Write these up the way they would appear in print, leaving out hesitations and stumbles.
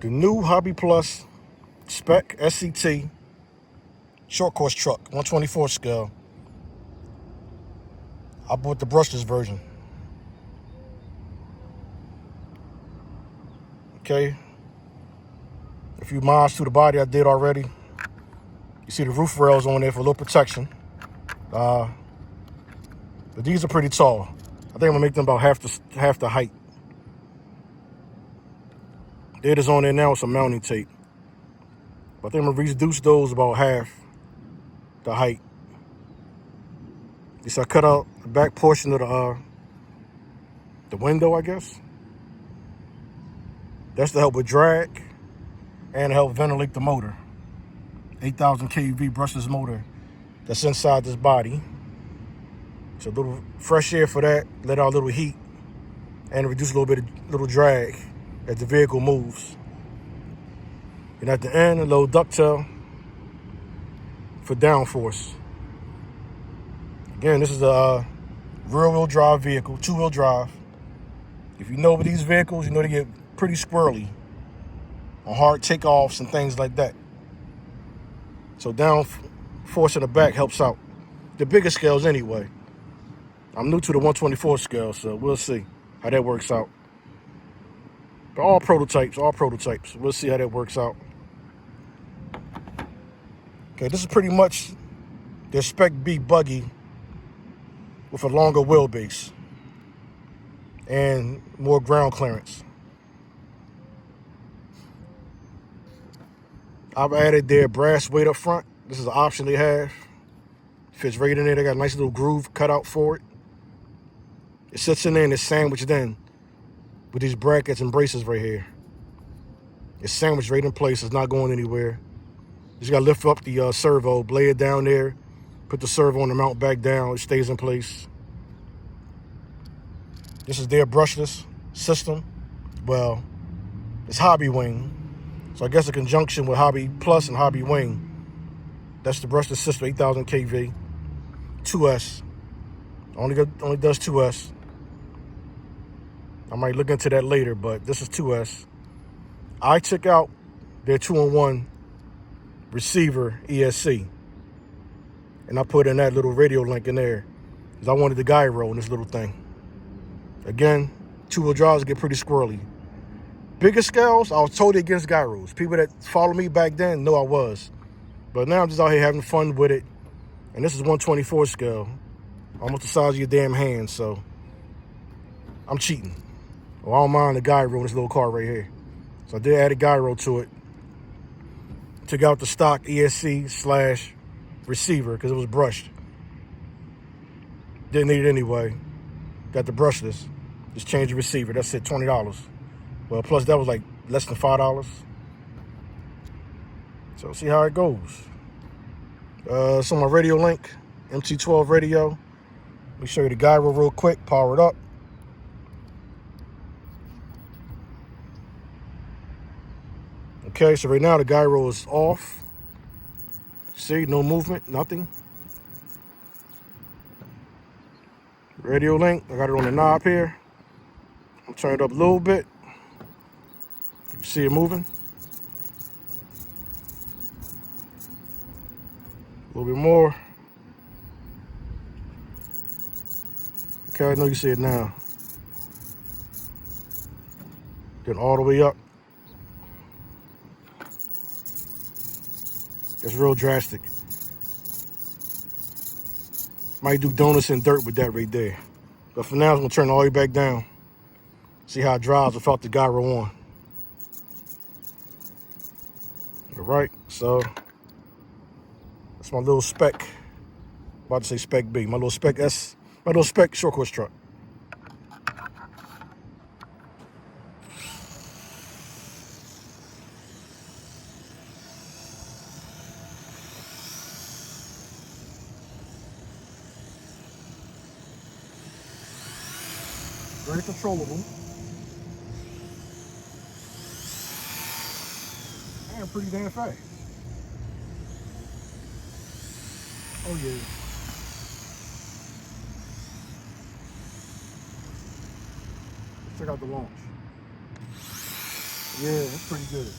The new HobbyPlus Speck SCT short course truck, 124 scale. I bought the brushless version. Okay. A few mods to the body I did already. You see the roof rails on there for a little protection. But these are pretty tall. I think I'm gonna make them about half the height. It is on there now with some mounting tape. But I think I'm gonna reduce those about half the height. At least I cut out the back portion of the window, I guess. That's to help with drag and to help ventilate the motor. 8,000 kV brushless motor that's inside this body. So a little fresh air for that, let out a little heat, and reduce a little drag as the vehicle moves. And at the end, a little ducktail for downforce. Again, this is a rear-wheel drive vehicle, two-wheel drive. If you know with these vehicles, you know they get pretty squirrely on hard takeoffs and things like that. So downforce in the back helps out. The bigger scales anyway. I'm new to the 124 scale, so we'll see how that works out. But all prototypes. We'll see how that works out. Okay, this is pretty much the Speck B buggy with a longer wheelbase and more ground clearance. I've added their brass weight up front. This is an option they have. Fits right in there. They got a nice little groove cut out for it. It sits in there and it's sandwiched in with these brackets and braces right here. It's sandwiched right in place. It's not going anywhere. You just got to lift up the servo, lay it down there, put the servo on the mount back down. It stays in place. This is their brushless system. Well, it's Hobby Wing. So I guess in conjunction with HobbyPlus and Hobby Wing, that's the brushless system, 8,000 kV, 2S. Only does 2S. I might look into that later, but this is 2S. I took out their 2-in-1 receiver ESC, and I put in that little radio link in there because I wanted the gyro in this little thing. Again, two-wheel drives get pretty squirrely. Bigger scales, I was totally against gyros. People that follow me back then know I was. But now I'm just out here having fun with it. And this is 124 scale, almost the size of your damn hand, so I'm cheating. Well, I don't mind the gyro in this little car right here. So I did add a gyro to it. Took out the stock ESC/receiver because it was brushed. Didn't need it anyway. Got the brushless. Just change the receiver. That's it, $20. Well, plus that was like less than $5. So see how it goes. So my radio link, MT12 radio. Let me show you the gyro real quick. Power it up. Okay, so right now the gyro is off. See, no movement, nothing. Radio link, I got it on the knob here. I'll turn it up a little bit. You can see it moving. A little bit more. Okay, I know you see it now. Then all the way up. That's real drastic. Might do donuts and dirt with that right there. But for now, I'm gonna turn it all the way back down. See how it drives without the gyro on. All right, so that's my little Speck. About to say Speck B. My little Speck short course truck. Very controllable. And pretty damn fast. Oh yeah. Check out the launch. Yeah, it's pretty good.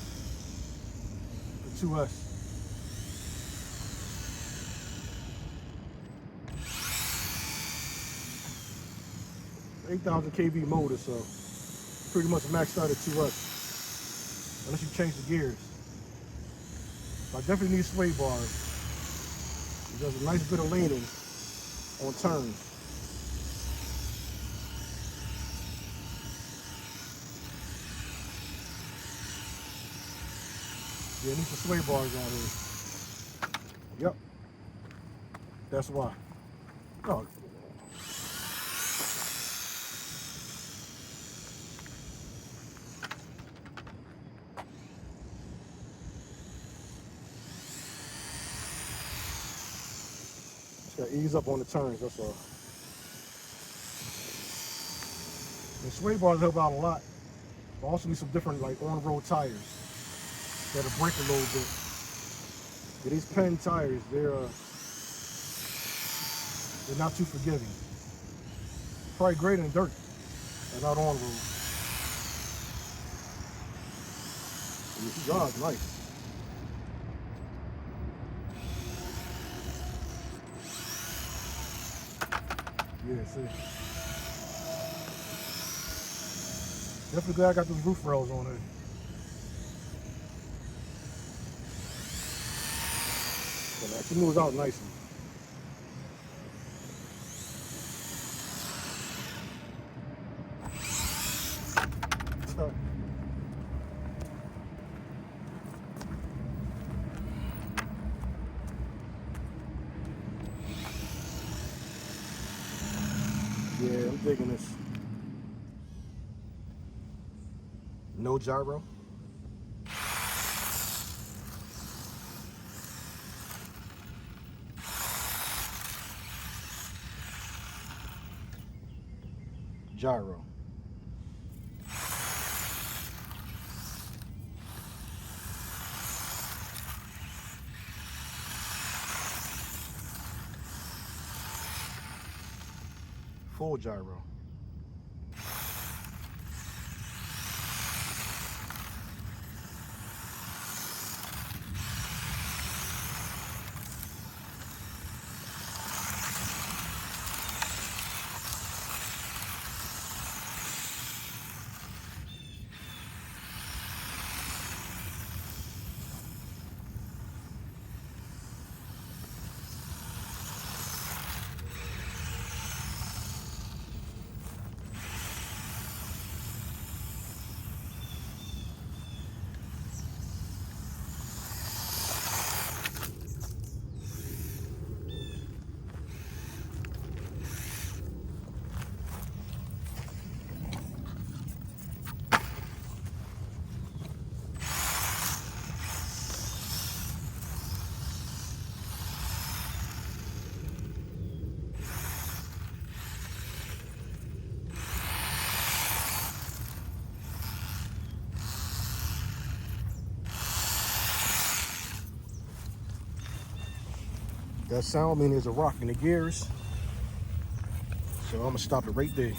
The 2S. 8,000 kV motor, so pretty much maxed out at 2S. Unless you change the gears. I definitely need sway bars. It does a nice bit of leaning on turns. Yeah, I need some sway bars on here. Yep. That's why. Oh. Just gotta ease up on the turns, that's all. And sway bars help out a lot. But also need some different like on-road tires that'll break a little bit. Yeah, these Penn tires, they're not too forgiving. Probably great in dirt and not on road. This job's nice. Yeah, see. Definitely glad I got those roof rails on there. But it actually moves out nicely. Yeah, I'm digging this. No gyro. Gyro. Full gyro. That sound means there's a rock in the gears. So I'm gonna stop it right there.